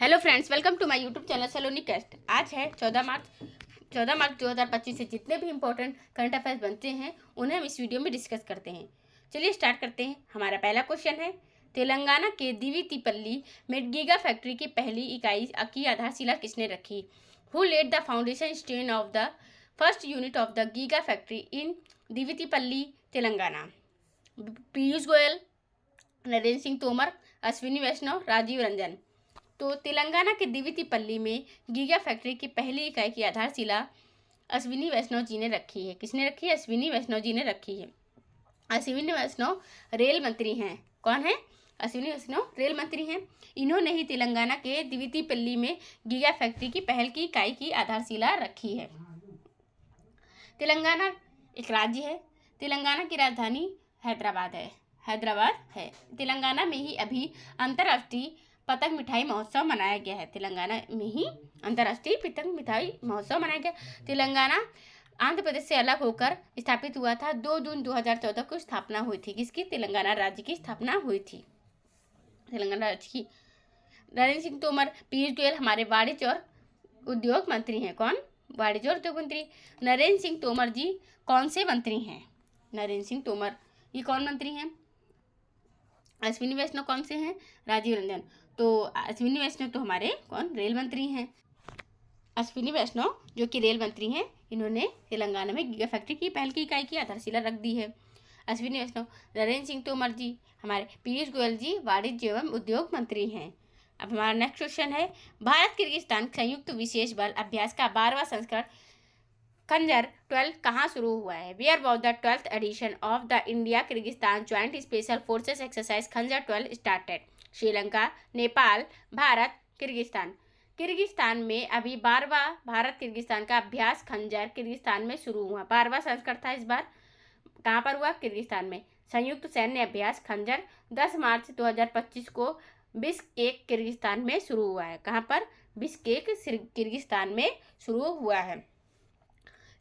Hello friends, welcome to my YouTube channel Saloni cast. आज है 14 मार्च 2025 से जितने भी इंपॉर्टेंट करंट अफेयर्स बनते हैं उन्हें हम इस वीडियो में डिस्कस करते हैं। चलिए स्टार्ट करते हैं। हमारा पहला क्वेश्चन है, तेलंगाना के दिवितिपल्ली में गीगा फैक्ट्री की पहली इकाई की आधारशिला किसने रखी? Who laid the foundation stone of the first unit of the giga factory in Divitipally, Telangana? Piyush Goyal, Narendra Singh Tomar, Ashwini Vaishnaw, Rajiv Ranjan. तो तेलंगाना के दिवितिपल्ली में गीगा फैक्ट्री की पहली इकाई की आधारशिला अश्विनी वैष्णव जी ने रखी है। किसने रखी है? अश्विनी वैष्णव जी ने रखी है। अश्विनी वैष्णव रेल मंत्री हैं। कौन है? अश्विनी वैष्णव रेल मंत्री हैं। इन्होंने ही तेलंगाना के दिवितिपल्ली में गीगा फैक्ट्री की पहल की इकाई की आधारशिला रखी है। तेलंगाना एक राज्य है। तेलंगाना की राजधानी हैदराबाद है। तेलंगाना में ही अभी अंतर्राष्ट्रीय पतंग मिठाई महोत्सव मनाया गया है। तेलंगाना में ही अंतर्राष्ट्रीय पतंग मिठाई महोत्सव मनाया गया। तेलंगाना आंध्र प्रदेश से अलग होकर स्थापित हुआ था। 2 जून 2014 को स्थापना हुई थी। किसकी? तेलंगाना राज्य की स्थापना हुई थी। तेलंगाना राज्य की। नरेंद्र सिंह तोमर, पीयूष गोयल हमारे वाणिज्य और उद्योग मंत्री हैं। कौन? वाणिज्य और उद्योग मंत्री नरेंद्र सिंह तोमर जी कौन से मंत्री हैं? नरेंद्र सिंह तोमर ये कौन मंत्री हैं? अश्विनी वैष्णव कौन से हैं? राजीव रंजन। तो अश्विनी वैष्णव तो हमारे कौन? रेल मंत्री हैं। अश्विनी वैष्णव जो कि रेल मंत्री हैं, इन्होंने तेलंगाना में गीगा फैक्ट्री की पहल की इकाई की आधारशिला रख दी है। अश्विनी वैष्णव। नरेंद्र सिंह तोमर जी हमारे। पीयूष गोयल जी वाणिज्य एवं उद्योग मंत्री हैं। अब हमारा नेक्स्ट क्वेश्चन है, भारत किर्गिस्तान संयुक्त विशेष बल अभ्यास का 12वां संस्करण खंजर 12 कहाँ शुरू हुआ है? Where was the 12th edition of the India Kyrgyzstan joint special forces exercise Khanjar 12 started? Sri Lanka, Nepal, Bharat, Kyrgyzstan. Kyrgyzstan में अभी 12वां भारत किर्गिस्तान का अभ्यास खंजर किर्गिस्तान में शुरू हुआ। 12वां संस्करण था इस बार। कहाँ पर हुआ? किर्गिस्तान में। संयुक्त सैन्य अभ्यास खंजर 10 मार्च 2025 को बिश्केक किर्गिस्तान में शुरू हुआ है। कहाँ पर? बिश्केक किर्गिस्तान में शुरू हुआ है।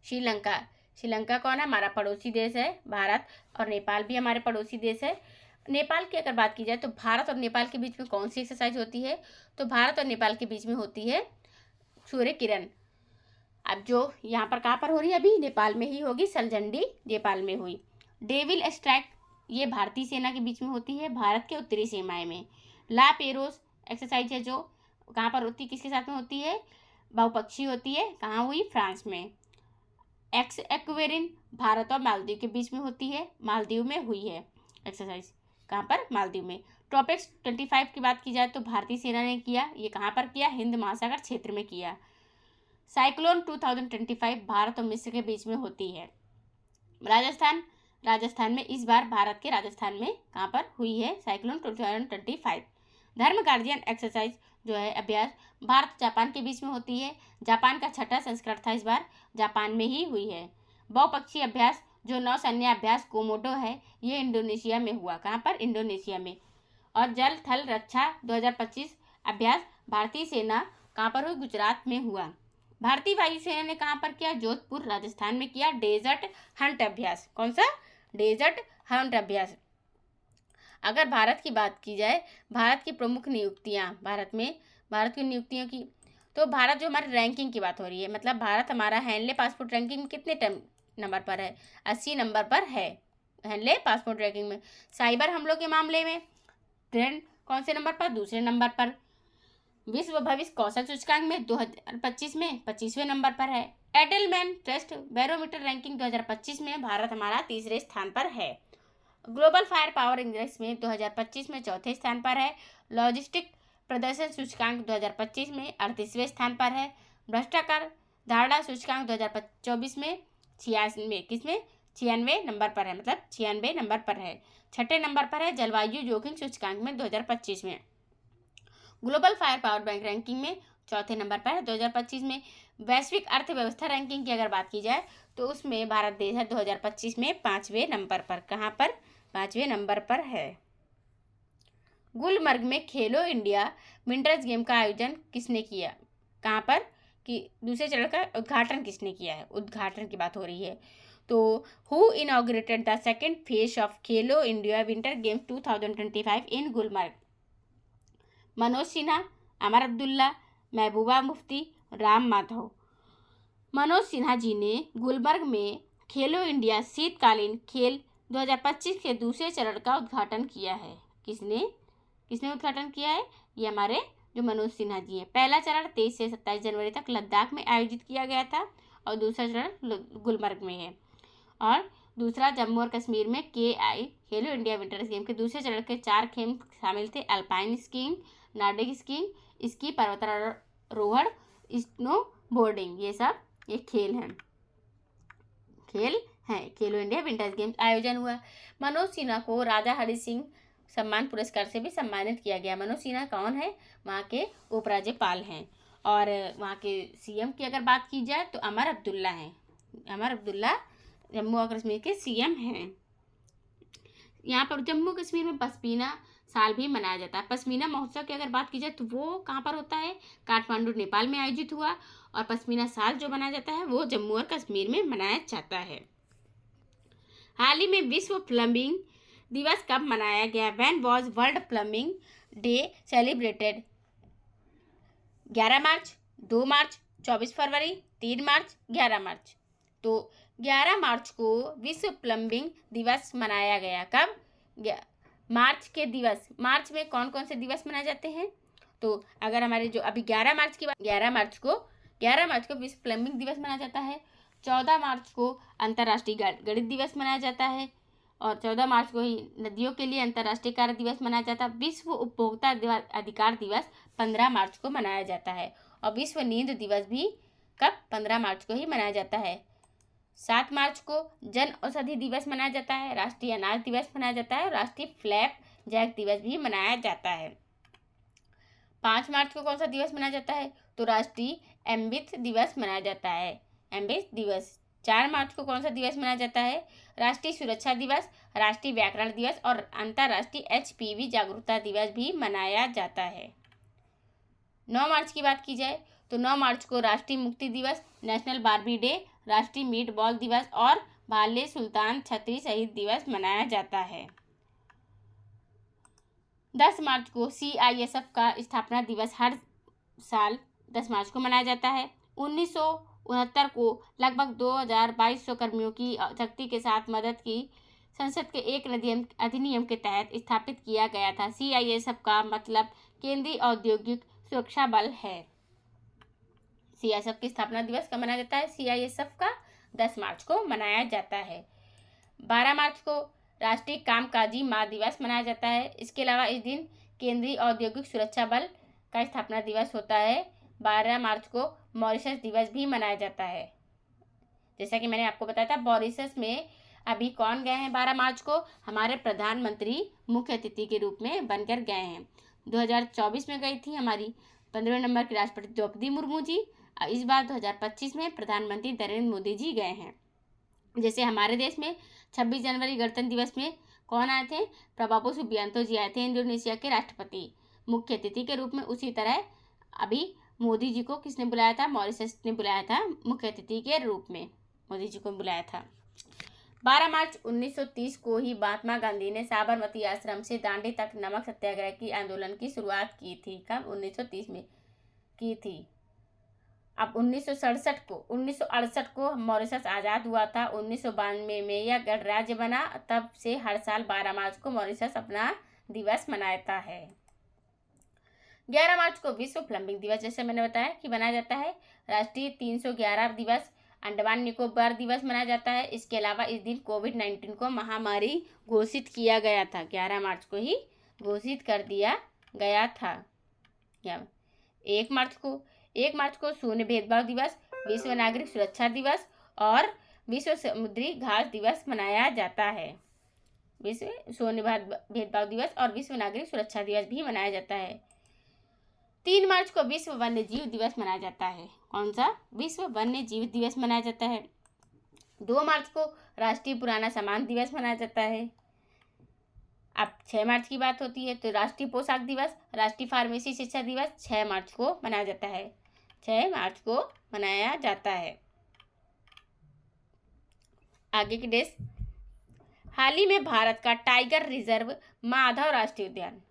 श्रीलंका कौन है? हमारा पड़ोसी देश है। भारत और नेपाल भी हमारे पड़ोसी देश है। नेपाल की अगर बात की जाए तो भारत और नेपाल के बीच में कौन सी एक्सरसाइज होती है? तो भारत और नेपाल के बीच में होती है सूर्य किरण। अब जो यहाँ पर कहाँ पर हो रही है? अभी नेपाल में ही होगी। सलझंडी नेपाल में हुई। डेविल स्ट्राइक ये भारतीय सेना के बीच में होती है, भारत के उत्तरी सीमाएं में। ला पेरोस एक्सरसाइज है जो कहाँ पर होती है? किसके साथ में होती है? बहुपक्षीय होती है। कहाँ हुई? फ्रांस में। एक्वेरिन भारत और मालदीव के बीच में होती है, मालदीव में हुई है एक्सरसाइज। कहाँ पर? मालदीव में। ट्रॉपिक्स 25 की बात की जाए तो भारतीय सेना ने किया। ये कहाँ पर किया? हिंद महासागर क्षेत्र में किया। साइक्लोन 2025 भारत और मिस्र के बीच में होती है। राजस्थान में इस बार भारत के राजस्थान में कहाँ पर हुई है साइक्लोन 2025। धर्म गार्जियन एक्सरसाइज जो है अभ्यास भारत जापान के बीच में होती है। जापान का 6ठा संस्करण था इस बार, जापान में ही हुई है। बहुपक्षीय अभ्यास जो नौसैन्य अभ्यास कोमोडो है, ये इंडोनेशिया में हुआ। कहाँ पर? इंडोनेशिया में। और जल थल रक्षा 2025 अभ्यास भारतीय सेना कहाँ पर हुई? गुजरात में हुआ। भारतीय वायुसेना ने कहाँ पर किया? जोधपुर राजस्थान में किया। डेजर्ट हंट अभ्यास। कौन सा? डेजर्ट हंट अभ्यास। अगर भारत की बात की जाए, भारत की प्रमुख नियुक्तियां, भारत की नियुक्तियों की, तो भारत जो हमारे रैंकिंग की बात हो रही है, मतलब भारत हमारा हैंडले पासपोर्ट रैंकिंग में कितने नंबर पर है? 80 नंबर पर है हैंडले पासपोर्ट रैंकिंग में। साइबर हमलों के मामले में ट्रेंड कौन से नंबर पर? दूसरे नंबर पर। विश्व भविष्य कौशल सूचकांक में 2025 में 25वें नंबर पर है। एडलमैन ट्रस्ट बैरोमीटर रैंकिंग 2025 में भारत हमारा तीसरे स्थान पर है। ग्लोबल फायर पावर इंडेक्स में 2025 में चौथे स्थान पर है। लॉजिस्टिक प्रदर्शन सूचकांक 2025 में 38वें स्थान पर है। भ्रष्टाचार धारणा सूचकांक 2024 में 96 नंबर पर है, मतलब 96 नंबर पर है। 6ठे नंबर पर है जलवायु जोखिम सूचकांक में 2025 में। Global fire power bank ranking में चौथे नंबर पर है 2025 में। वैश्विक अर्थव्यवस्था रैंकिंग की अगर बात की जाए तो उसमें भारत देश है 2025 में 5वें नंबर पर। कहाँ पर? 5वें नंबर पर है। गुलमर्ग में खेलो इंडिया विंटर्स गेम का आयोजन किसने किया? कहाँ पर? कि दूसरे चरण का उद्घाटन किसने किया है? उद्घाटन की बात हो रही है। तो who inaugurated the second phase of Khelo India winter games 2025 इन गुलमर्ग? मनोज सिन्हा, अमर अब्दुल्ला, महबूबा मुफ्ती, राम माधव। मनोज सिन्हा जी ने गुलबर्ग में खेलो इंडिया शीतकालीन खेल 2025 के दूसरे चरण का उद्घाटन किया है। किसने उद्घाटन किया है? ये हमारे जो मनोज सिन्हा जी हैं। पहला चरण 23 से 27 जनवरी तक लद्दाख में आयोजित किया गया था और दूसरा चरण गुलबर्ग में है। और दूसरा जम्मू और कश्मीर में खेलो इंडिया विंटर गेम के दूसरे चरण के 4 खेल शामिल थे: alpine skiing, Nordic skiing, ski पर्वतारोहण, स्नो बोर्डिंग। ये सब ये खेल हैं खेलो इंडिया विंटर गेम्स आयोजन हुआ। मनोज सिन्हा को राजा हरि सिंह सम्मान पुरस्कार से भी सम्मानित किया गया। मनोज सिन्हा कौन है? वहाँ के उपराज्यपाल हैं। और वहाँ के सीएम की अगर बात की जाए तो अमर अब्दुल्ला हैं। अमर अब्दुल्ला जम्मू और कश्मीर के सीएम हैं। यहाँ पर जम्मू कश्मीर में पश्मीना साल भी मनाया जाता है। पश्मीना महोत्सव की अगर बात की जाए तो वो कहाँ पर होता है? काठमांडू, नेपाल में आयोजित हुआ। और पश्मीना साल जो मनाया जाता है वो जम्मू और कश्मीर में मनाया जाता है। हाल ही में विश्व प्लम्बिंग दिवस कब मनाया गया? When was world plumbing day celebrated? 11 मार्च, 2 मार्च, 24 फरवरी, 3 मार्च, 11 मार्च। तो 11 मार्च को विश्व प्लम्बिंग दिवस मनाया गया। कब? मार्च के दिवस। मार्च में कौन कौन से दिवस मनाए जाते हैं? तो अगर हमारे जो अभी 11 मार्च की बात, 11 मार्च को विश्व प्लम्बिंग दिवस मनाया जाता है। 14 मार्च को अंतर्राष्ट्रीय गणित दिवस मनाया जाता है। और 14 मार्च को ही नदियों के लिए अंतर्राष्ट्रीय कार्य दिवस मनाया जाता है। विश्व उपभोक्ता अधिकार दिवस 15 मार्च को मनाया जाता है। और विश्व नींद दिवस भी कब? 15 मार्च को ही मनाया जाता है। 7 मार्च को जन औषधि दिवस मनाया जाता है। राष्ट्रीय अनाज दिवस मनाया जाता है और राष्ट्रीय फ्लैप जैक दिवस भी मनाया जाता है। 5 मार्च को कौन सा दिवस मनाया जाता है? तो राष्ट्रीय अमृत दिवस मनाया जाता है, अमृत दिवस। 4 मार्च को कौन सा दिवस मनाया जाता है? राष्ट्रीय सुरक्षा दिवस, राष्ट्रीय व्याकरण दिवस और अंतर्राष्ट्रीय HPV जागरूकता दिवस भी मनाया जाता है। 9 मार्च की बात की जाए तो 9 मार्च को राष्ट्रीय मुक्ति दिवस, नेशनल बार्बी डे, राष्ट्रीय मीट बॉल दिवस और भाले सुल्तान छतरी शहीद दिवस मनाया जाता है। 10 मार्च को CISF का स्थापना दिवस हर साल 10 मार्च को मनाया जाता है। 1969 को लगभग 2200 कर्मियों की शक्ति के साथ मदद की संसद के एक अधिनियम के तहत स्थापित किया गया था। CISF का मतलब केंद्रीय औद्योगिक सुरक्षा बल है। CISF की स्थापना दिवस कब मनाया जाता है? CISF का 10 मार्च को मनाया जाता है। 12 मार्च को राष्ट्रीय कामकाजी माँ दिवस मनाया जाता है। इसके अलावा इस दिन केंद्रीय औद्योगिक सुरक्षा बल का स्थापना दिवस होता है। 12 मार्च को मॉरिशस दिवस भी मनाया जाता है। जैसा कि मैंने आपको बताया था, मॉरिशस में अभी कौन गए हैं 12 मार्च को? हमारे प्रधानमंत्री मुख्य अतिथि के रूप में बनकर गए हैं। 2024 में गई थी हमारी 15वें नंबर की राष्ट्रपति द्रौपदी मुर्मू जी। इस बार 2025 में प्रधानमंत्री नरेंद्र मोदी जी गए हैं। जैसे हमारे देश में 26 जनवरी गणतंत्र दिवस में कौन आए थे? प्रभाबो सुबियांतो जी आए थे, इंडोनेशिया के राष्ट्रपति मुख्य अतिथि के रूप में। उसी तरह अभी मोदी जी को किसने बुलाया था? मॉरिशस ने बुलाया था मुख्य अतिथि के रूप में, मोदी जी को बुलाया था। 12 मार्च 1930 को ही महात्मा गांधी ने साबरमती आश्रम से दांडी तक नमक सत्याग्रह की आंदोलन की शुरुआत की थी। कब? 1930 में की थी। अब 1968 को मॉरिशस आज़ाद हुआ था। 1992 में यह गणराज्य बना। तब से हर साल 12 मार्च को मॉरिशस अपना दिवस मनाता है। 11 मार्च को विश्व प्लम्बिंग दिवस जैसे मैंने बताया कि मनाया जाता है। राष्ट्रीय 311 दिवस, अंडमान निकोबार दिवस मनाया जाता है। इसके अलावा इस दिन कोविड-19 को महामारी घोषित किया गया था। 11 मार्च को ही घोषित कर दिया गया था। 1 मार्च को शून्य भेदभाव दिवस, विश्व नागरिक सुरक्षा दिवस और विश्व समुद्री घास दिवस मनाया जाता है। विश्व शून्य भेदभाव दिवस और विश्व नागरिक सुरक्षा दिवस भी मनाया जाता है। 3 मार्च को विश्व वन्य जीव दिवस मनाया जाता है। कौन सा? विश्व वन्य जीव दिवस मनाया जाता है। 2 मार्च को राष्ट्रीय पुराना सामान दिवस मनाया जाता है। अब 6 मार्च की बात होती है तो राष्ट्रीय पोशाक दिवस, राष्ट्रीय फार्मेसी शिक्षा दिवस 6 मार्च को मनाया जाता है। 6 मार्च को मनाया जाता है। आगे की देश। हाल ही में भारत का टाइगर रिजर्व माधव राष्ट्रीय उद्यान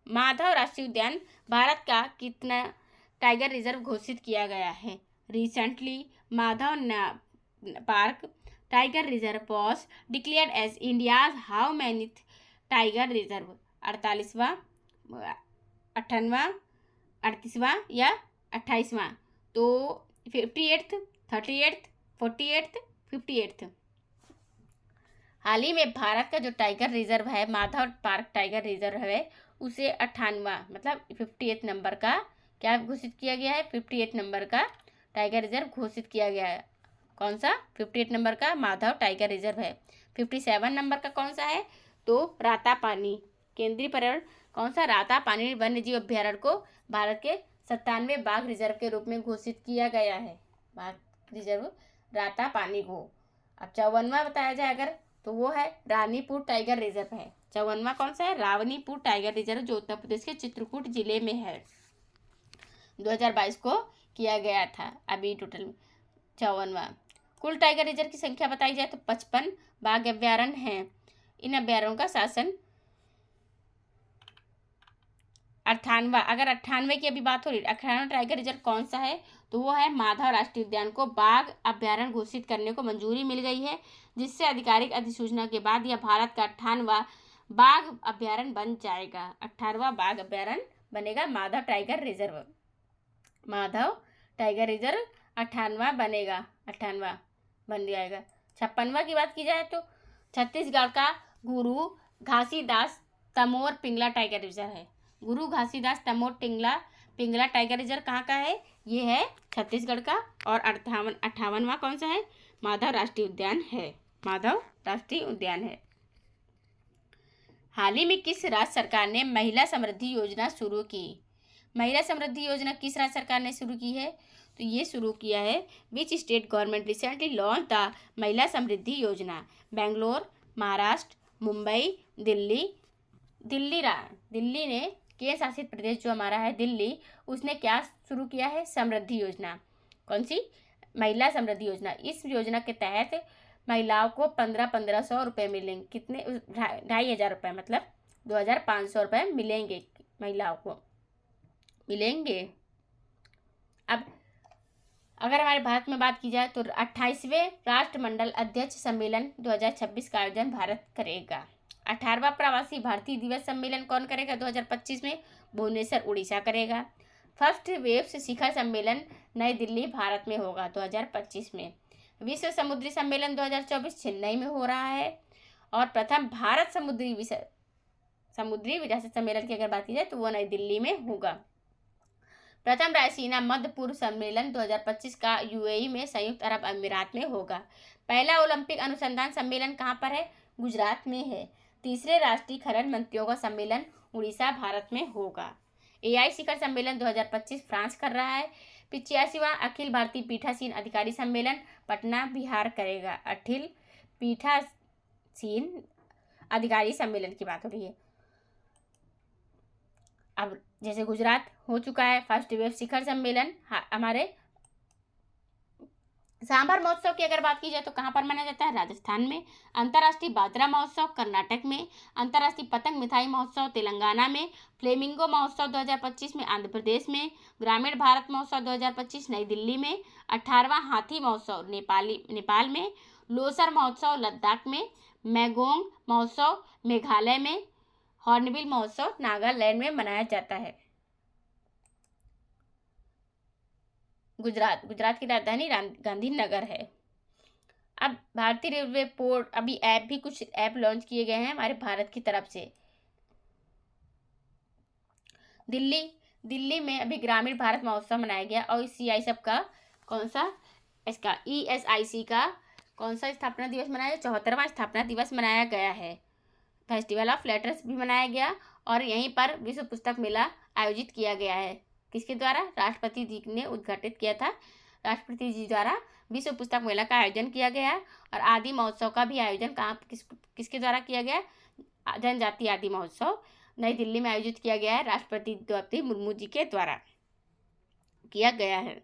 माधव राष्ट्रीय उद्यान भारत का कितना टाइगर रिजर्व घोषित किया गया है? Recently Madhav park tiger reserve was declared as India's how many tiger reserve? 48वां, 58वां, 38वां या 28वां? तो 58th, 38th, 48th, 58th। हाल ही में भारत का जो टाइगर रिजर्व है, माधव पार्क टाइगर रिजर्व है, उसे 58वां मतलब 58 नंबर का क्या घोषित किया गया है? 58 नंबर का टाइगर रिजर्व घोषित किया गया है। कौन सा? 58 नंबर का माधव टाइगर रिजर्व है। 57 नंबर का कौन सा है? तो रातापानी केंद्रीय पर्यावरण कौन सा? रातापानी वन्यजीव अभ्यारण्य को भारत के 97वें बाघ रिजर्व के रूप में घोषित किया गया है। बाघ रिजर्व रातापानी को। अब 54वां बताया जाए अगर, तो वो है रानीपुर टाइगर रिजर्व है। 54वां कौन सा है? रानीपुर टाइगर रिजर्व, जो उत्तर प्रदेश के चित्रकूट जिले में है। 2022 को किया गया था। अभी टोटल 54वां। कुल टाइगर रिजर्व की संख्या बताई जाए तो 55 बाघ अभ्यारण्य हैं। इन अभ्यारण्यों का शासन 98वां, अगर 98 की अभी बात हो रही, 98वां टाइगर रिजर्व कौन सा है? तो वो है माधव राष्ट्रीय उद्यान को बाघ अभ्यारण्य घोषित करने को मंजूरी मिल गई है, जिससे आधिकारिक अधिसूचना के बाद यह भारत का 98वां बाघ अभ्यारण्य बन जाएगा। 18वां बाघ अभ्यारण्य बनेगा Madhav tiger reserve. Madhav tiger reserve 98वां बनेगा, 98वां बन जाएगा। 56वां की बात की जाए तो छत्तीसगढ़ का गुरु घासीदास तमोर पिंगला टाइगर रिजर्व है। गुरु घासीदास तमोर पिंगला टाइगर रिजर्व कहाँ का है? ये है छत्तीसगढ़ का। और 58वां कौन सा है? माधव राष्ट्रीय उद्यान है। माधव राष्ट्रीय उद्यान है। हाल ही में किस राज्य सरकार ने महिला समृद्धि योजना शुरू की? महिला समृद्धि योजना किस राज्य सरकार ने शुरू की है? तो ये शुरू किया है which state government recently launch the महिला समृद्धि योजना? बेंगलोर, महाराष्ट्र, मुंबई, दिल्ली। दिल्ली ने केंद्र शासित प्रदेश जो हमारा है दिल्ली, उसने क्या शुरू किया है? समृद्धि योजना। कौन सी? महिला समृद्धि योजना। इस योजना के तहत महिलाओं को 1500 रुपये मिलेंगे। कितने? 2500 रुपये, मतलब 2500 रुपये मिलेंगे, महिलाओं को मिलेंगे। अब अगर हमारे भारत में बात की जाए तो 28वें राष्ट्रमंडल अध्यक्ष सम्मेलन 2026 का आयोजन भारत करेगा। 18वां प्रवासी भारतीय दिवस सम्मेलन कौन करेगा? 2025 में भुवनेश्वर उड़ीसा करेगा। फर्स्ट वेव्स शिखर सम्मेलन नई दिल्ली भारत में होगा 2025 में। विश्व समुद्री सम्मेलन 2024 चेन्नई में हो रहा है। और प्रथम भारत समुद्री विरासत सम्मेलन की अगर बात की जाए तो वो नई दिल्ली में होगा। प्रथम रायसीना मध्य पूर्व सम्मेलन 2025 का यूएई में संयुक्त अरब अमीरात में होगा। पहला ओलंपिक अनुसंधान सम्मेलन कहाँ पर है? गुजरात में है। तीसरे राष्ट्रीय खनन मंत्रियों का सम्मेलन उड़ीसा भारत में होगा। एआई शिखर सम्मेलन 2025 फ्रांस कर रहा है। 85वां अखिल भारतीय पीठासीन अधिकारी सम्मेलन पटना बिहार करेगा। अखिल पीठासीन अधिकारी सम्मेलन की बात हो रही है। अब जैसे गुजरात हो चुका है फर्स्ट वेव शिखर सम्मेलन। हमारे सांभर महोत्सव की अगर बात की जाए तो कहाँ पर मनाया जाता है? राजस्थान में। अंतर्राष्ट्रीय बाजरा महोत्सव कर्नाटक में। अंतर्राष्ट्रीय पतंग मिठाई महोत्सव तेलंगाना में। फ्लेमिंगो महोत्सव 2025 में आंध्र प्रदेश में। ग्रामीण भारत महोत्सव 2025 नई दिल्ली में। 18वां हाथी महोत्सव नेपाल में। लोसर महोत्सव लद्दाख में। मैगोंग महोत्सव मेघालय में। हॉर्नबिल महोत्सव नागालैंड में मनाया जाता है। गुजरात की राजधानी गांधीनगर है। अब भारतीय रेलवे पोर्ट अभी कुछ ऐप लॉन्च किए गए हैं हमारे भारत की तरफ से। दिल्ली में अभी ग्रामीण भारत महोत्सव मनाया गया। और CI सब का कौन सा? इसका ESIC का कौन सा स्थापना दिवस मनाया? 74वां स्थापना दिवस मनाया गया है। फेस्टिवल ऑफ लेटर्स भी मनाया गया। और यहीं पर विश्व पुस्तक मेला आयोजित किया गया है। किसके द्वारा? राष्ट्रपति जी ने उद्घाटित किया था। राष्ट्रपति जी द्वारा विश्व पुस्तक मेला का आयोजन किया गया। और आदि महोत्सव का भी आयोजन किसके द्वारा किया गया? जनजाति आदि महोत्सव नई दिल्ली में आयोजित किया गया है। राष्ट्रपति द्रौपदी मुर्मू जी के द्वारा किया गया है।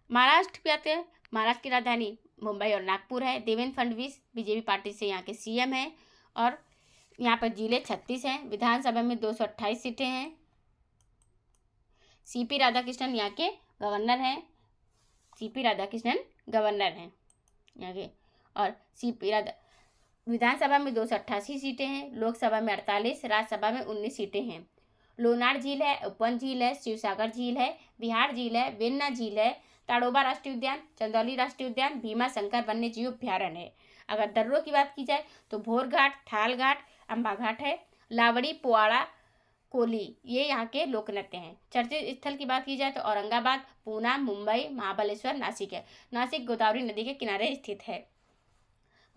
महाराष्ट्र पे आते हैं। महाराष्ट्र की राजधानी मुंबई और नागपुर है। देवेंद्र फडणवीस बीजेपी पार्टी से यहाँ के CM है। और यहाँ पर जिले 36 हैं। विधानसभा में 228 सीटें हैं। सीपी राधाकृष्णन यहाँ के गवर्नर हैं। सीपी राधाकृष्णन गवर्नर हैं यहाँ के। और विधानसभा में 288 सीटें हैं। लोकसभा में 48, राज्यसभा में 19 सीटें हैं। लोनार झील है, उपवन झील है, शिवसागर झील है, बिहार झील है, वेन्ना झील है, ताड़ोबा राष्ट्रीय उद्यान, चंदौली राष्ट्रीय उद्यान, भीमा शंकर वन्य जीव अभ्यारण्य है। अगर दर्रों की बात की जाए तो भोर घाट, थाल घाट, अम्बा घाट है, लावड़ी, पुआड़ा, कोली, ये यहाँ के लोक नृत्य हैं। चर्चित स्थल की बात की जाए तो औरंगाबाद, पूना, मुंबई, महाबलेश्वर, नासिक है। नासिक गोदावरी नदी के किनारे स्थित है।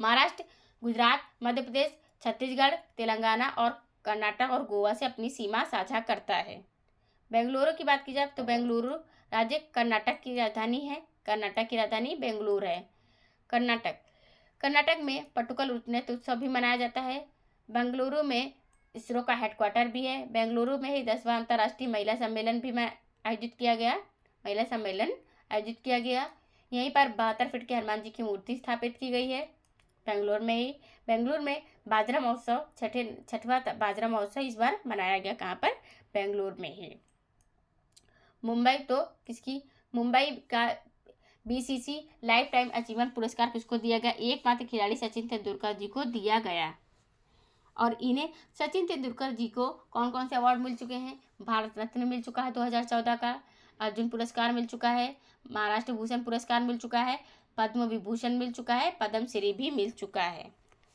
महाराष्ट्र, गुजरात, मध्य प्रदेश, छत्तीसगढ़, तेलंगाना और कर्नाटक और गोवा से अपनी सीमा साझा करता है। बेंगलुरु की बात की जाए तो बेंगलुरु राज्य कर्नाटक की राजधानी है। कर्नाटक की राजधानी बेंगलुरु है। कर्नाटक में पट्टुकल नृत्य उत्सव भी मनाया जाता है। बेंगलुरु में इसरो का हेडक्वार्टर भी है। बेंगलुरु में ही 10वां अंतर्राष्ट्रीय महिला सम्मेलन भी आयोजित किया गया। यहीं पर 72 फीट के हनुमान जी की मूर्ति स्थापित की गई है बेंगलुरु में बाजरा महोत्सव, छठवां बाजरा महोत्सव इस बार मनाया गया। कहाँ पर? बेंगलुरु में ही। मुंबई का BCC लाइफ टाइम अचीवमेंट पुरस्कार किसको दिया गया? एकमात्र खिलाड़ी सचिन तेंदुलकर जी को दिया गया। और इन्हें सचिन तेंदुलकर जी को कौन कौन से अवार्ड मिल चुके हैं? भारत रत्न मिल चुका है 2014 का, अर्जुन पुरस्कार मिल चुका है, महाराष्ट्र भूषण पुरस्कार मिल चुका है, पद्म विभूषण मिल चुका है, पद्म श्री भी मिल चुका है,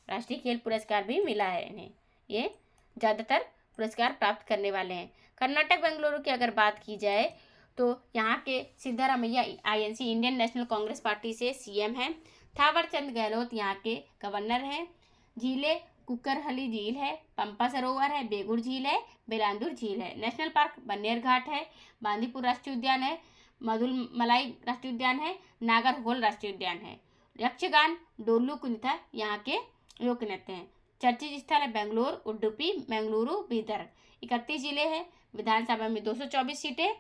राष्ट्रीय खेल पुरस्कार भी मिला है इन्हें। ये ज़्यादातर पुरस्कार प्राप्त करने वाले हैं। कर्नाटक बेंगलुरु की अगर बात की जाए तो यहाँ के Siddaramaiah INC Indian national Congress party से CM हैं। थावरचंद गहलोत यहाँ के गवर्नर हैं। झीलें कुक्करहली झील है, पंपा सरोवर है, बेगुर झील है, बेलांदुर झील है। नेशनल पार्क बन्नेर घाट है, बांदीपुर राष्ट्रीय उद्यान है, मधुमलाई राष्ट्रीय उद्यान है, नागरहोल राष्ट्रीय उद्यान है। यक्षगान, डोलू कुंथा यहाँ के लोक नृत्य हैं। चर्चित स्थल है बेंगलोर, उडुपी, बेंगलुरु, बीदर। 31 जिले हैं। विधानसभा में 224 सीटें,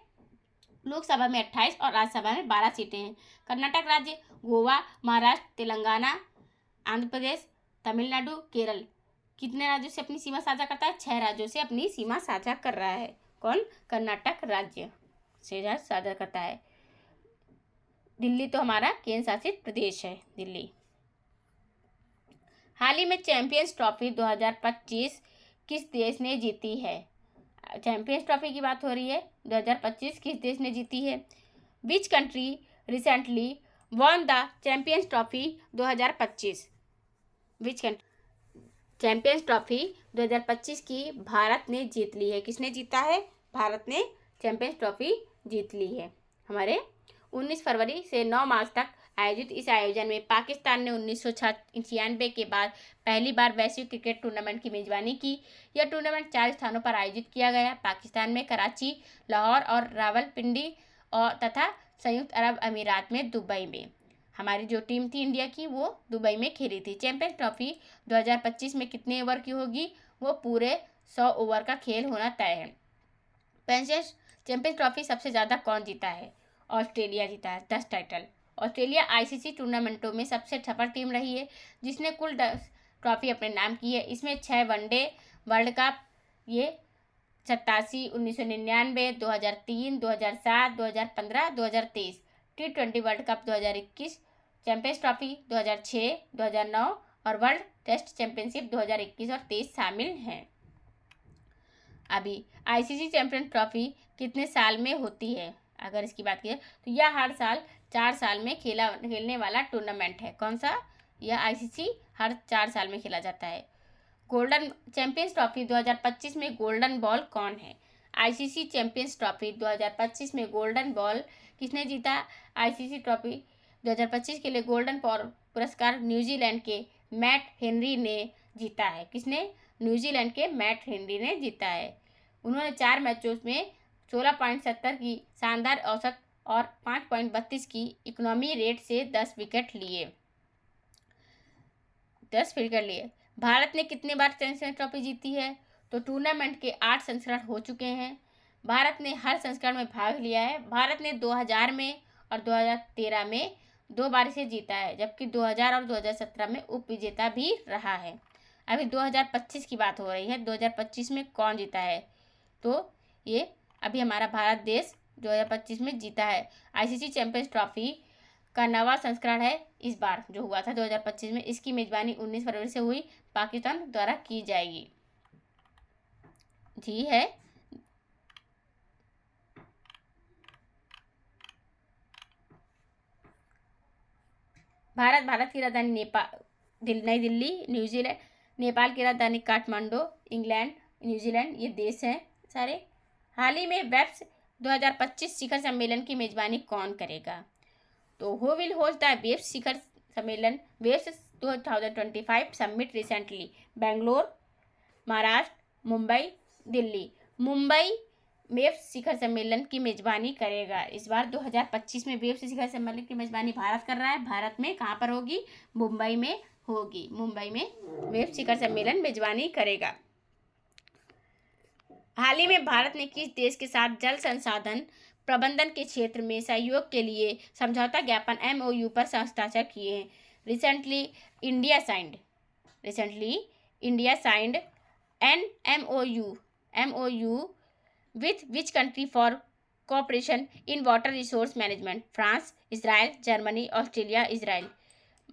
लोकसभा में 28 और राज्यसभा में 12 सीटें हैं। कर्नाटक राज्य, गोवा, महाराष्ट्र, तेलंगाना, आंध्र प्रदेश, तमिलनाडु, केरल कितने राज्यों से अपनी सीमा साझा करता है? 6 राज्यों से अपनी सीमा साझा कर रहा है। कौन? कर्नाटक राज्य से साझा करता है। दिल्ली तो हमारा केंद्र शासित प्रदेश है, दिल्ली। हाल ही में चैंपियंस ट्रॉफी 2025 किस देश ने जीती है? चैंपियंस ट्रॉफी की बात हो रही है। 2025 किस देश ने जीती है? Which country recently won the champions trophy 2025? Which country? Champions trophy 2025 की भारत ने जीत ली है। किसने जीता है? भारत ने चैंपियंस ट्रॉफी जीत ली है। हमारे 19 फरवरी से 9 मार्च तक आयोजित इस आयोजन में पाकिस्तान ने 1996 के बाद पहली बार वैश्विक क्रिकेट टूर्नामेंट की मेजबानी की। यह टूर्नामेंट 4 स्थानों पर आयोजित किया गया। पाकिस्तान में कराची, लाहौर और रावलपिंडी और तथा संयुक्त अरब अमीरात में दुबई में। हमारी जो टीम थी इंडिया की वो दुबई में खेली थी। चैंपियंस ट्रॉफी 2025 में कितने ओवर की होगी? वो पूरे 100 ओवर का खेल होना तय है। चैंपियंस ट्रॉफी सबसे ज़्यादा कौन जीता है? ऑस्ट्रेलिया जीता है, 10 टाइटल। ऑस्ट्रेलिया ICC टूर्नामेंटों में सबसे सफल टीम रही है जिसने कुल 10 ट्रॉफी अपने नाम की है। इसमें 6 वनडे वर्ल्ड कप, ये 87, 1999, 2003, 2007, 2015, 2023, T20 world cup 2021, champions trophy 2006, 2009 और वर्ल्ड टेस्ट चैंपियनशिप 2021 और 23 शामिल हैं। अभी ICC चैंपियंस ट्रॉफी कितने साल में होती है? अगर इसकी बात की जाए तो यह हर साल 4 साल में खेलने वाला टूर्नामेंट है। कौन सा? यह ICC हर 4 साल में खेला जाता है। गोल्डन चैंपियंस ट्रॉफी 2025 में गोल्डन बॉल कौन है? ICC चैंपियंस ट्रॉफी 2025 में गोल्डन बॉल किसने जीता? ICC ट्रॉफी 2025 के लिए गोल्डन पुरस्कार न्यूजीलैंड के मैट हेनरी ने जीता है। किसने? न्यूजीलैंड के मैट हेनरी ने जीता है। उन्होंने 4 मैचों में 16.70 की शानदार औसत और 5.32 की इकोनॉमी रेट से 10 विकेट लिए। भारत ने कितने बार चैंपियंस ट्रॉफी जीती है? तो टूर्नामेंट के 8 संस्करण हो चुके हैं। भारत ने हर संस्करण में भाग लिया है। भारत ने 2000 में और 2013 में 2 बार इसे जीता है, जबकि 2000 और 2017 में उप विजेता भी रहा है। अभी 2025 की बात हो रही है, 2025 में कौन जीता है, तो ये अभी हमारा भारत देश 2025 में जीता है। आईसीसी चैंपियंस ट्रॉफी का नवा संस्करण है इस बार जो हुआ था 2025 में। इसकी मेजबानी 19 फरवरी से हुई, पाकिस्तान द्वारा की जाएगी। जी है भारत की राजधानी नई दिल्ली, न्यूजीलैंड, नेपाल की राजधानी काठमांडू, इंग्लैंड, न्यूजीलैंड ये देश हैं सारे। हाल ही में वेब्स 2025 शिखर सम्मेलन की मेजबानी कौन करेगा, तो who will host the WAVES शिखर सम्मेलन WAVES 2025 summit recently, Bangalore, Maharashtra, Mumbai, Delhi. Mumbai WAVES शिखर सम्मेलन की मेजबानी करेगा। इस बार 2025 में वेब्स शिखर सम्मेलन की मेजबानी भारत कर रहा है। भारत में कहाँ पर होगी, मुंबई में होगी। मुंबई में वेब्स शिखर सम्मेलन मेजबानी करेगा। हाल ही में भारत ने किस देश के साथ जल संसाधन प्रबंधन के क्षेत्र में सहयोग के लिए समझौता ज्ञापन MOU पर हस्ताक्षर किए हैं? Recently India signed an MOU with which country for cooperation in water resource management? France, Israel, Germany, Australia, Israel.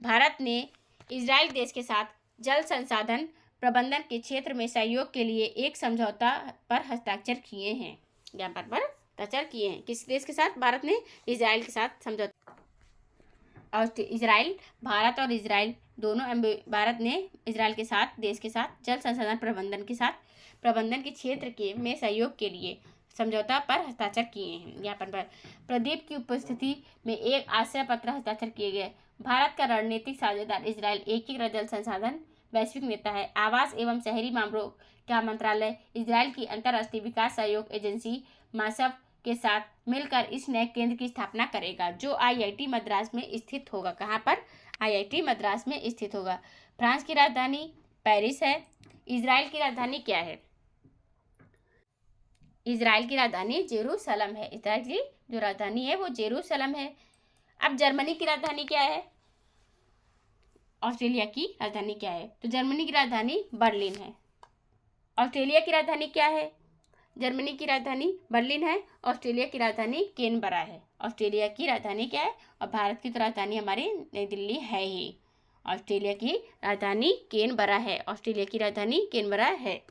Bharat ने इजराइल देश के साथ जल संसाधन प्रबंधन के क्षेत्र में सहयोग के लिए एक समझौता पर हस्ताक्षर किए हैं, ज्ञापन पर हस्ताक्षर किए हैं। किस देश के साथ? भारत ने इजराइल के साथ समझौता। और इजराइल, भारत और इजराइल दोनों, भारत ने इजराइल के साथ, देश के साथ जल संसाधन प्रबंधन के क्षेत्र के में सहयोग के लिए समझौता पर हस्ताक्षर किए हैं। ज्ञापन पर प्रदीप की उपस्थिति में एक आशय पत्र हस्ताक्षर किए गए। भारत का रणनीतिक साझेदार इजराइल एकीकृत जल संसाधन वैश्विक नेता है। आवास एवं शहरी मामलों का मंत्रालय इजराइल की अंतर्राष्ट्रीय विकास सहयोग एजेंसी मासफ के साथ मिलकर इस नए केंद्र की स्थापना करेगा जो IIT मद्रास में स्थित होगा। कहाँ पर? IIT मद्रास में स्थित होगा। फ्रांस की राजधानी पेरिस है। इजराइल की राजधानी क्या है? इजराइल की राजधानी जेरूसलम है। इजराइल की जो राजधानी है वो जेरूसलम है। अब जर्मनी की राजधानी क्या है? ऑस्ट्रेलिया की राजधानी क्या है? तो जर्मनी की राजधानी बर्लिन है। ऑस्ट्रेलिया की राजधानी क्या है? जर्मनी की राजधानी बर्लिन है। ऑस्ट्रेलिया की राजधानी कैनबरा है। ऑस्ट्रेलिया की राजधानी क्या है? और भारत की तो राजधानी हमारी नई दिल्ली है ही। ऑस्ट्रेलिया की राजधानी कैनबरा है। ऑस्ट्रेलिया की राजधानी कैनबरा है।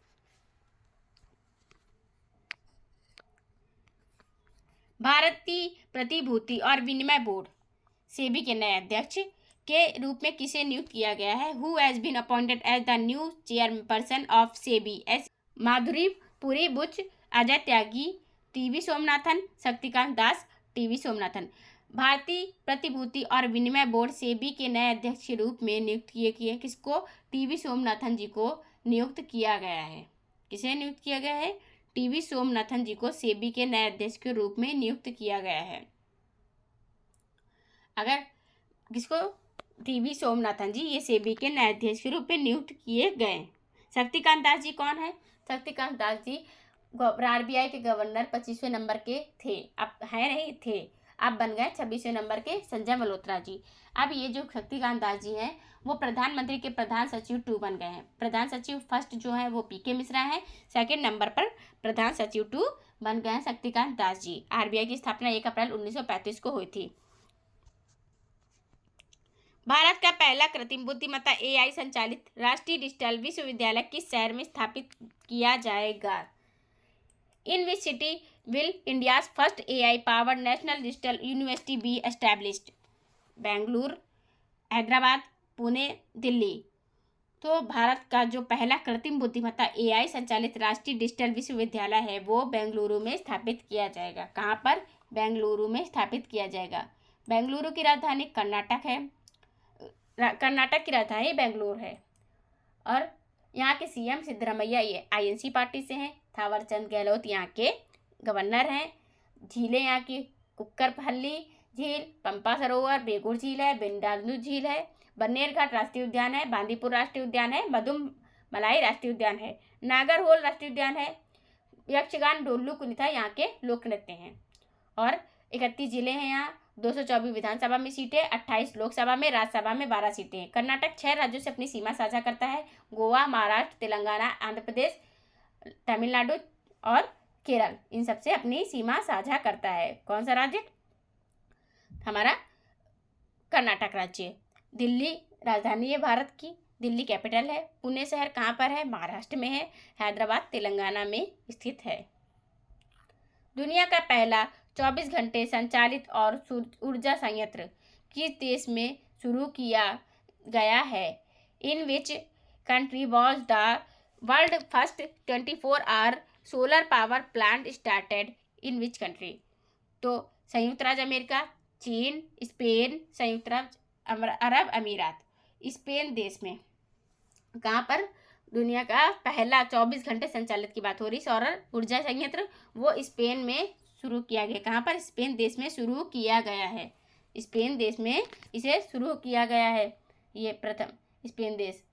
भारतीय प्रतिभूति और विनिमय बोर्ड सेबी के नए अध्यक्ष के रूप में किसे नियुक्त किया गया है? Who has been appointed as the new chairperson of SEBI? S Madhuri Puri Buch, Ajay Tyagi, TV Somanathan, Shaktikanta Das, TV Somanathan. भारतीय प्रतिभूति और विनिमय बोर्ड सेबी के नए अध्यक्ष के रूप में नियुक्त किए किसको? टीवी सोमनाथन जी को नियुक्त किया गया है। किसे नियुक्त किया गया है? टीवी सोमनाथन जी को सेबी के नए अध्यक्ष के रूप में नियुक्त किया गया है। अगर किसको? टीवी सोमनाथन जी ये सेबी के नए अध्यक्ष के रूप में नियुक्त किए गए। शक्तिकांत दास जी कौन है? शक्तिकांत दास जी RBI के गवर्नर 25वें नंबर के थे, अब है नहीं थे, अब बन गए 26वें नंबर के संजय मल्होत्रा जी। अब ये जो शक्तिकांत दास जी हैं वो प्रधानमंत्री के प्रधान सचिव 2 बन गए हैं। प्रधान सचिव फर्स्ट जो है वो PK मिश्रा है, सेकंड नंबर पर प्रधान सचिव 2 बन गए हैं शक्तिकांत दास जी। RBI की स्थापना 1 अप्रैल 1935 को हुई थी। भारत का पहला कृत्रिम बुद्धिमत्ता AI संचालित राष्ट्रीय डिजिटल विश्वविद्यालय किस शहर में स्थापित किया जाएगा? In which city will India's first AI powered national digital university be established? Bengaluru, Hyderabad, Pune, Delhi. तो भारत का जो पहला कृत्रिम बुद्धिमत्ता AI संचालित राष्ट्रीय डिजिटल विश्वविद्यालय है वो बेंगलुरु में स्थापित किया जाएगा। कहाँ पर? बेंगलुरु में स्थापित किया जाएगा। बेंगलुरु की राजधानी कर्नाटक है। कर्नाटक की राजधानी बेंगलुरु है। और यहाँ के CM सिद्धरमैया ये INC पार्टी से हैं। थावरचंद गहलोत यहाँ के गवर्नर हैं। झीलें यहाँ की कुक्करपल्ली झील, पंपा सरोवर, बेगूर झील है, बिंदालू झील है, बन्नेर घाट राष्ट्रीय उद्यान है, बांदीपुर राष्ट्रीय उद्यान है, मधुमलाई राष्ट्रीय उद्यान है, नागरहोल राष्ट्रीय उद्यान है। यक्षगान, डोल्लू कुनिता यहाँ के लोक नृत्य हैं। और 31 जिले हैं यहाँ, 224 विधानसभा में सीटें, 28 लोकसभा में, राज्यसभा में 12 सीटें हैं। कर्नाटक 6 राज्यों से अपनी सीमा साझा करता है, गोवा, महाराष्ट्र, तेलंगाना, आंध्र प्रदेश, तमिलनाडु और केरल, इन सबसे अपनी सीमा साझा करता है। कौन सा राज्य? हमारा कर्नाटक राज्य। दिल्ली राजधानी है भारत की, दिल्ली कैपिटल है। पुणे शहर कहाँ पर है? महाराष्ट्र में है। हैदराबाद तेलंगाना में स्थित है। दुनिया का पहला 24 घंटे संचालित और ऊर्जा संयंत्र किस देश में शुरू किया गया है? In which country was the world first 24 hour solar power plant started? In which country? तो संयुक्त राज्य अमेरिका, चीन, स्पेन, संयुक्त अरब अमीरात। स्पेन देश में कहाँ पर दुनिया का पहला 24 घंटे संचालित की बात हो रही सौर ऊर्जा संयंत्र, वो स्पेन में शुरू किया गया। कहाँ पर? स्पेन देश में शुरू किया गया है। स्पेन देश में इसे शुरू किया गया है, ये प्रथम स्पेन देश।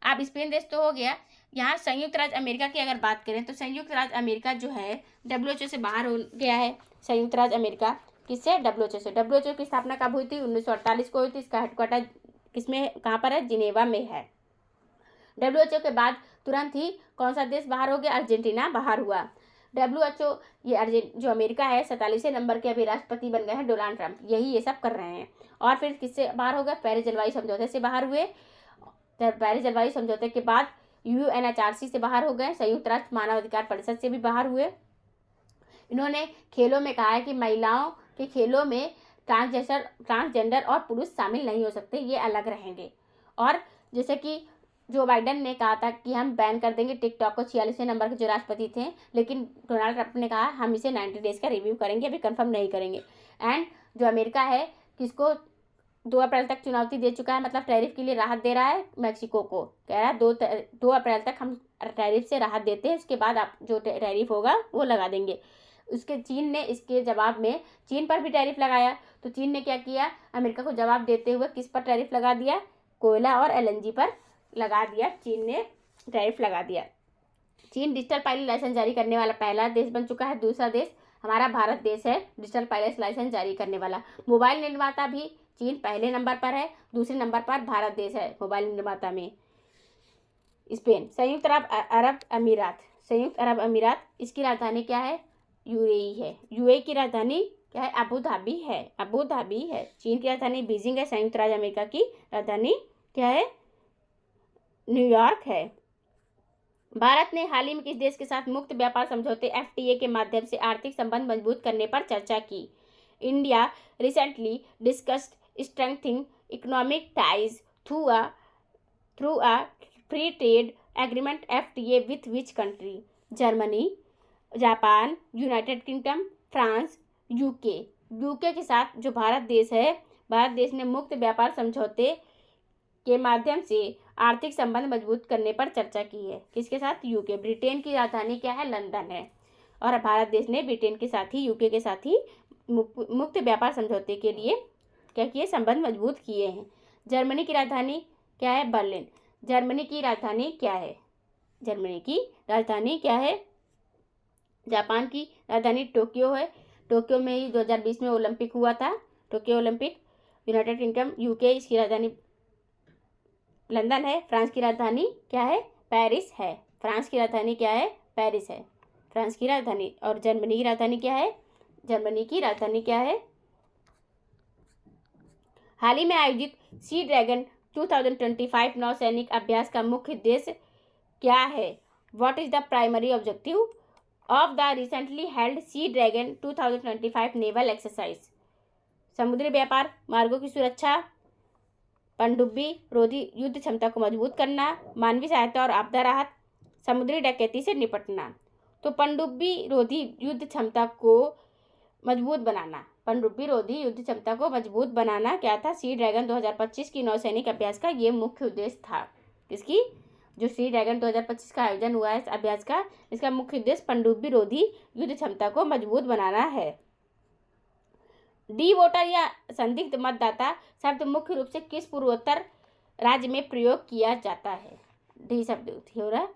अब स्पेन देश तो हो गया। यहाँ संयुक्त राज्य अमेरिका की अगर बात करें तो संयुक्त राज्य अमेरिका जो है WHO से बाहर हो गया है। संयुक्त राज्य अमेरिका किससे? WHO से। WHO की स्थापना कब हुई थी? 1948 को हुई थी। इसका हेडक्वार्टर किसमें, कहाँ पर है? जिनेवा में है। WHO के बाद तुरंत ही कौन सा देश बाहर हो गया? अर्जेंटीना बाहर हुआ। WHO ये जो अमेरिका है 47वें नंबर के अभी राष्ट्रपति बन गए हैं डोनाल्ड ट्रंप, यही ये सब कर रहे हैं। और फिर किससे बाहर हो गया? पेरिस जलवायु समझौते से बाहर हुए। पेरिस जलवायु समझौते के बाद UNHRC से बाहर हो गए। संयुक्त राष्ट्र मानवाधिकार परिषद से भी बाहर हुए। इन्होंने खेलों में कहा है कि महिलाओं के खेलों में ट्रांसजेंडर और पुरुष शामिल नहीं हो सकते, ये अलग रहेंगे। और जैसे कि जो बाइडेन ने कहा था कि हम बैन कर देंगे टिकटॉक को, 46वें नंबर के जो राष्ट्रपति थे, लेकिन डोनाल्ड ट्रंप ने कहा हम इसे 90 डेज का रिव्यू करेंगे, अभी कंफर्म नहीं करेंगे। एंड जो अमेरिका है किसको 2 अप्रैल तक चुनौती दे चुका है, मतलब टैरिफ के लिए राहत दे रहा है मैक्सिको को। कह रहा है 2 अप्रैल तक हम टैरिफ से राहत देते हैं, इसके बाद आप जो टैरिफ होगा वो लगा देंगे। उसके चीन ने इसके जवाब में चीन पर भी टैरिफ लगाया। तो चीन ने क्या किया? अमेरिका को जवाब देते हुए किस पर टैरिफ लगा दिया? कोयला और LNG पर लगा दिया। चीन ने टैरिफ लगा दिया। चीन डिजिटल पायलट लाइसेंस जारी करने वाला पहला देश बन चुका है। दूसरा देश हमारा भारत देश है डिजिटल पायलट लाइसेंस जारी करने वाला। मोबाइल निर्माता भी चीन पहले नंबर पर है, दूसरे नंबर पर भारत देश है मोबाइल निर्माता में। स्पेन। संयुक्त अरब अमीरात, इसकी राजधानी क्या है? UAE है। UAE की राजधानी क्या है? अबू धाबी है। चीन की राजधानी बीजिंग है। संयुक्त राज्य अमेरिका की राजधानी क्या है? न्यूयॉर्क है। भारत ने हाल ही में किस देश के साथ मुक्त व्यापार समझौते FTA के माध्यम से आर्थिक संबंध मजबूत करने पर चर्चा की? India recently discussed strengthening economic ties through a free trade agreement FTA with which country? Germany, Japan, United kingdom, France, UK के साथ जो भारत देश है, भारत देश ने मुक्त व्यापार समझौते के माध्यम से आर्थिक संबंध मजबूत करने पर चर्चा की है। किसके साथ? यूके। ब्रिटेन की राजधानी क्या है? लंदन है। और भारत देश ने ब्रिटेन के साथ ही यूके के साथ ही मुक्त व्यापार समझौते के लिए क्या किए? संबंध मजबूत किए हैं। जर्मनी की राजधानी क्या है? बर्लिन। जर्मनी की राजधानी क्या है? जापान की राजधानी टोक्यो है। टोक्यो में ही 2020 में ओलंपिक हुआ था, Tokyo Olympic. United kingdom UK, इसकी राजधानी लंदन है। फ्रांस की राजधानी क्या है? पेरिस है। फ्रांस की राजधानी क्या है? पेरिस है, फ्रांस की राजधानी। और जर्मनी की राजधानी क्या है? हाल ही में आयोजित सी ड्रैगन 2025 नौसैनिक अभ्यास का मुख्य उद्देश्य क्या है? What is the primary objective of the recently held sea dragon 2025 naval exercise? समुद्री व्यापार मार्गों की सुरक्षा, पनडुब्बी रोधी युद्ध क्षमता को मजबूत करना, मानवीय सहायता और आपदा राहत, समुद्री डकैती से निपटना। तो पनडुब्बी रोधी युद्ध क्षमता को मजबूत बनाना क्या था? सी ड्रैगन 2025 की नौसैनिक अभ्यास का ये मुख्य उद्देश्य था। किसकी? जो सी ड्रैगन 2025 का आयोजन हुआ है इस अभ्यास का, इसका मुख्य उद्देश्य पनडुब्बी रोधी युद्ध क्षमता को मजबूत बनाना है। डी वोटर या संदिग्ध मतदाता शब्द मुख्य रूप से किस पूर्वोत्तर राज्य में प्रयोग किया जाता है? डी शब्द हो रहा है,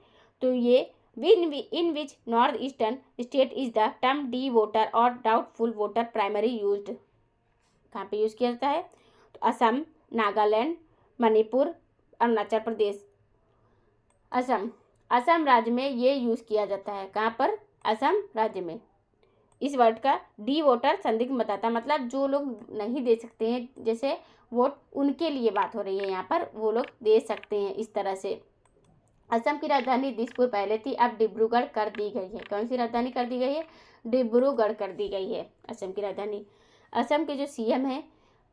तो ये in which northeastern state is the term D voter or doubtful voter primary used। कहाँ पे यूज़ किया जाता है? तो असम, नागालैंड, मणिपुर, अरुणाचल प्रदेश। असम राज्य में ये यूज़ किया जाता है। कहाँ पर? असम राज्य में। इस वर्ड का डी वोटर संदिग्ध मतदाता, मतलब जो लोग नहीं दे सकते हैं जैसे वोट, उनके लिए बात हो रही है यहाँ पर, वो लोग दे सकते हैं इस तरह से। असम की राजधानी दिसपुर पहले थी, अब डिब्रूगढ़ कर दी गई है। कौन सी राजधानी कर दी गई है? डिब्रूगढ़ कर दी गई है असम की राजधानी। असम के जो सीएम हैं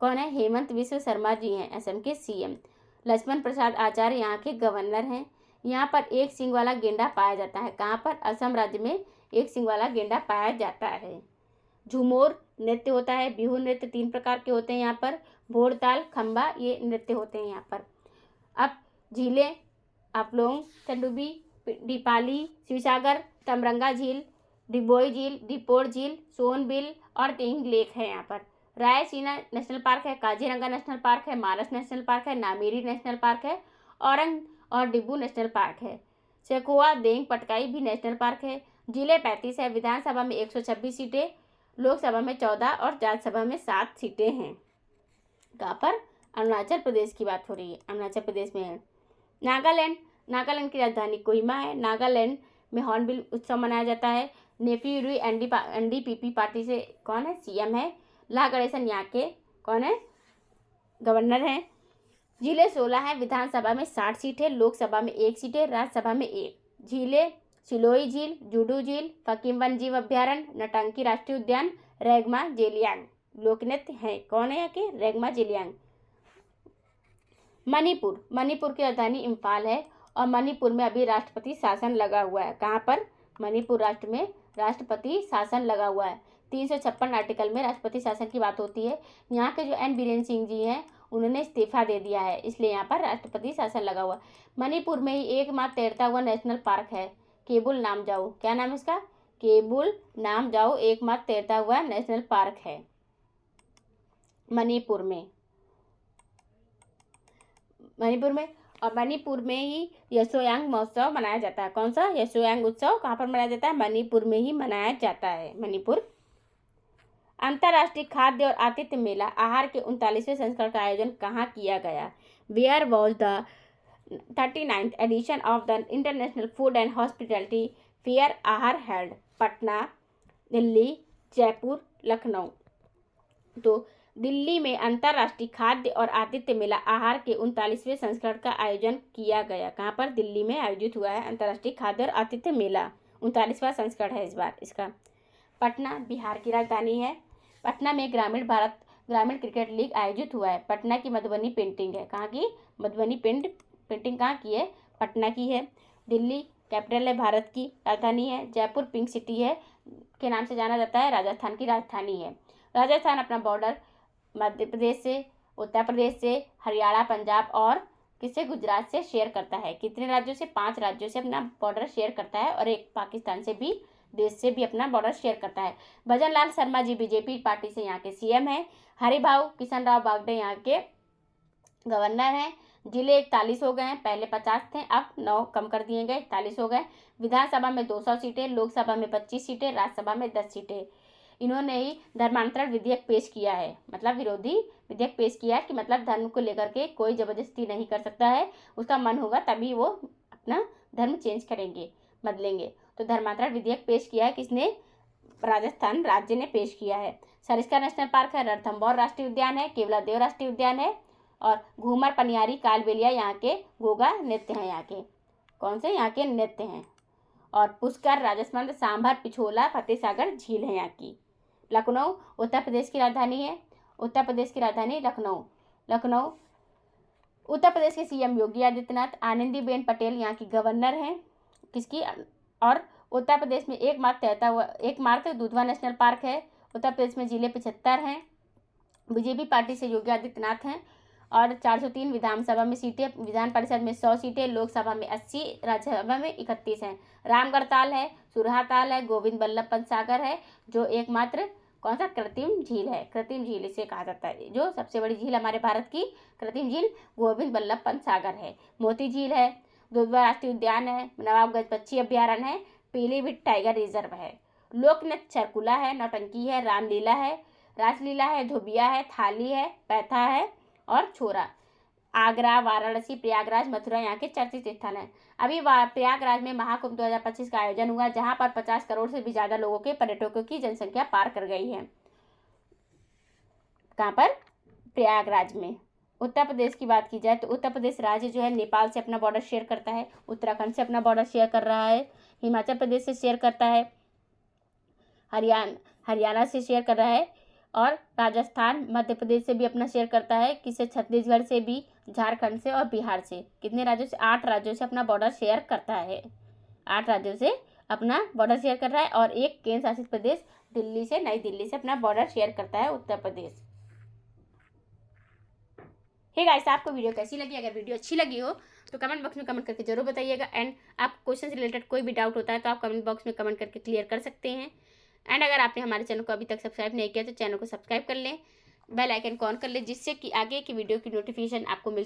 कौन है? हेमंत बिस्व शर्मा जी हैं असम के सीएम। लक्ष्मण प्रसाद आचार्य यहाँ के गवर्नर हैं। यहाँ पर एक सींग वाला गेंडा पाया जाता है। कहाँ पर? असम राज्य में एक सींग वाला गेंडा पाया जाता है। झूमर नृत्य होता है। बिहू नृत्य 3 प्रकार के होते हैं यहाँ पर। भोरताल, खंबा, ये नृत्य होते हैं यहाँ पर। अब झीलें आपलोंग, चंडुबी, दीपाली, शिवसागर, तमरंगा झील, डिबोई झील, डिपोर झील, सोनबिल और टिंग लेक है यहाँ पर। रायसीना नेशनल पार्क है, काजीरंगा नेशनल पार्क है, मानस नेशनल पार्क है, नामेरी नेशनल पार्क है, औरंग और डिब्बू नेशनल पार्क है। सेखोवा, देंग पटकाई भी नेशनल पार्क है। जिले 35 है। विधानसभा में 126 सीटें, लोकसभा में 14 और राज्यसभा में 7 सीटें हैं। कहाँ पर? अरुणाचल प्रदेश की बात हो रही है, अरुणाचल प्रदेश में है। नागालैंड की राजधानी कोहिमा है। नागालैंड में हॉर्नबिल उत्सव मनाया जाता है। नेफ्यू एनडीपीपी पार्टी से कौन है? सीएम है। ला गणेशन यहाँ के कौन है? गवर्नर हैं। जिले 16 हैं। विधानसभा में 60 सीट है, लोकसभा में 1 सीट है, राज्यसभा में 1। झीलें सिलोई झील, जुडू झील, फकीम वन जीव अभ्यारण्य, नौटंकी राष्ट्रीय उद्यान, रेगमा जेलियांग। लोकनृत्य है कौन है यहाँ के? रेगमा जेलियांग। मणिपुर की राजधानी इम्फाल है और मणिपुर में अभी राष्ट्रपति शासन लगा हुआ है। कहाँ पर? मणिपुर राष्ट्र में राष्ट्रपति शासन लगा हुआ है। 356 आर्टिकल में राष्ट्रपति शासन की बात होती है। यहाँ के जो एन बीरेन सिंह जी हैं उन्होंने इस्तीफा दे दिया है, इसलिए यहाँ पर राष्ट्रपति शासन लगा हुआ। मणिपुर में ही एकमात्र तैरता हुआ नेशनल पार्क है, केबुल नामजाऊ। क्या नाम है इसका? केबुल नामजाऊ एकमात्र तैरता हुआ नेशनल पार्क है मणिपुर में। और मणिपुर में ही यशोयांग महोत्सव मनाया जाता है। कौन सा? यशोयांग उत्सव कहाँ पर मनाया जाता है? मणिपुर में ही मनाया जाता है, मणिपुर। अंतर्राष्ट्रीय खाद्य और आतिथ्य मेला आहार के 39वें संस्करण का आयोजन कहाँ किया गया? Where was the 39th edition of the international food and hospitality fair Aahar held? Patna, Delhi, Jaipur, Lucknow. तो दिल्ली में अंतर्राष्ट्रीय खाद्य और आतिथ्य मेला आहार के 39वें संस्करण का आयोजन किया गया। कहाँ पर? दिल्ली में आयोजित हुआ है अंतर्राष्ट्रीय खाद्य और आतिथ्य मेला। 39वां संस्करण है इस बार इसका। पटना बिहार की राजधानी है। पटना में ग्रामीण क्रिकेट लीग आयोजित हुआ है। पटना की मधुबनी पेंटिंग है। कहाँ की? मधुबनी पेंटिंग कहाँ की है? पटना की है। दिल्ली कैपिटल है, भारत की राजधानी है। जयपुर पिंक सिटी है के नाम से जाना जाता है, राजस्थान की राजधानी है। राजस्थान अपना बॉर्डर मध्य प्रदेश से, उत्तर प्रदेश से, हरियाणा, पंजाब और किससे? गुजरात से शेयर करता है। कितने राज्यों से? 5 राज्यों से अपना बॉर्डर शेयर करता है और एक पाकिस्तान से भी, देश से भी अपना बॉर्डर शेयर करता है। भजन लाल शर्मा जी बीजेपी पार्टी से यहाँ के सीएम हैं। हरिभाऊ किशन राव बागडे यहाँ के गवर्नर हैं। जिले 41 हो गए हैं, पहले 50 थे, अब 9 कम कर दिए गए, 41 हो गए। विधानसभा में 200 सीटें, लोकसभा में 25 सीटें, राज्यसभा में 10 सीटें। इन्होंने ही धर्मांतरण विधेयक पेश किया है, मतलब विरोधी विधेयक पेश किया है कि मतलब धर्म को लेकर के कोई जबरदस्ती नहीं कर सकता है, उसका मन होगा तभी वो अपना धर्म चेंज करेंगे, बदलेंगे। तो धर्मांतरण विधेयक पेश किया है किसने? राजस्थान राज्य ने पेश किया है। सरिस्का नेशनल पार्क है, रणथंभौर राष्ट्रीय उद्यान है, केवलादेव राष्ट्रीय उद्यान है और घूमर, पनियारी, कालबेलिया यहाँ के गोगा नृत्य हैं। यहाँ के कौन से? यहाँ के नृत्य हैं। और पुष्कर, राजसमंद, सांभर, पिछोला, फतेहसागर झील है यहाँ की। लखनऊ उत्तर प्रदेश की राजधानी है। उत्तर प्रदेश की राजधानी लखनऊ। उत्तर प्रदेश के सीएम योगी आदित्यनाथ। आनंदीबेन पटेल यहाँ की गवर्नर हैं। किसकी? और उत्तर प्रदेश में एकमात्र दुधवा नेशनल पार्क है। उत्तर प्रदेश में जिले 75 हैं। बीजेपी पार्टी से योगी आदित्यनाथ हैं और 403 विधानसभा में सीटें, विधान परिषद में 100 सीटें, लोकसभा में 80, राज्यसभा में 31 हैं। रामगढ़ ताल है, सुरहा ताल है, गोविंद बल्लभ पंत सागर है जो एकमात्र कौन सा? कृत्रिम झील है। कृत्रिम झील इसे कहा जाता है, जो सबसे बड़ी झील हमारे भारत की कृत्रिम झील गोविंद बल्लभ पंत सागर है। मोती झील है। दुधवा राष्ट्रीय उद्यान है, नवाबगंज पक्षी अभ्यारण्य है, पीलीभीत टाइगर रिजर्व है। लोकनृत्य चरकुला है, नौटंकी है, रामलीला है, रासलीला है, धोबिया है, थाली है, पैथा है और छोरा। आगरा, वाराणसी, प्रयागराज, मथुरा यहाँ के चर्चित स्थान है। अभी प्रयागराज में महाकुंभ 2025 का आयोजन हुआ, जहां पर 50 करोड़ से भी ज्यादा लोगों के पर्यटकों की जनसंख्या पार कर गई है। कहाँ पर? प्रयागराज में। उत्तर प्रदेश की बात की जाए तो उत्तर प्रदेश राज्य जो है नेपाल से अपना बॉर्डर शेयर करता है, उत्तराखंड से अपना बॉर्डर शेयर कर रहा है, हिमाचल प्रदेश से शेयर करता है, हरियाणा से शेयर कर रहा है और राजस्थान मध्य प्रदेश से भी अपना शेयर करता है। किसे? छत्तीसगढ़ से भी, झारखंड से और बिहार से। कितने राज्यों से? 8 राज्यों से अपना बॉर्डर शेयर करता है। 8 राज्यों से अपना बॉर्डर शेयर कर रहा है और एक केंद्र शासित प्रदेश दिल्ली से, नई दिल्ली से अपना बॉर्डर शेयर करता है उत्तर प्रदेश। हे गाइस, आपको वीडियो कैसी लगी? अगर वीडियो अच्छी लगी हो तो कमेंट बॉक्स में कमेंट करके जरूर बताइएगा। एंड आप क्वेश्चन से रिलेटेड कोई भी डाउट होता है तो आप कमेंट बॉक्स में कमेंट करके क्लियर कर सकते हैं। एंड अगर आपने हमारे चैनल को अभी तक सब्सक्राइब नहीं किया तो चैनल को सब्सक्राइब कर लें, बेल आइकन को ऑन कर लें, जिससे कि आगे की वीडियो की नोटिफिकेशन आपको मिल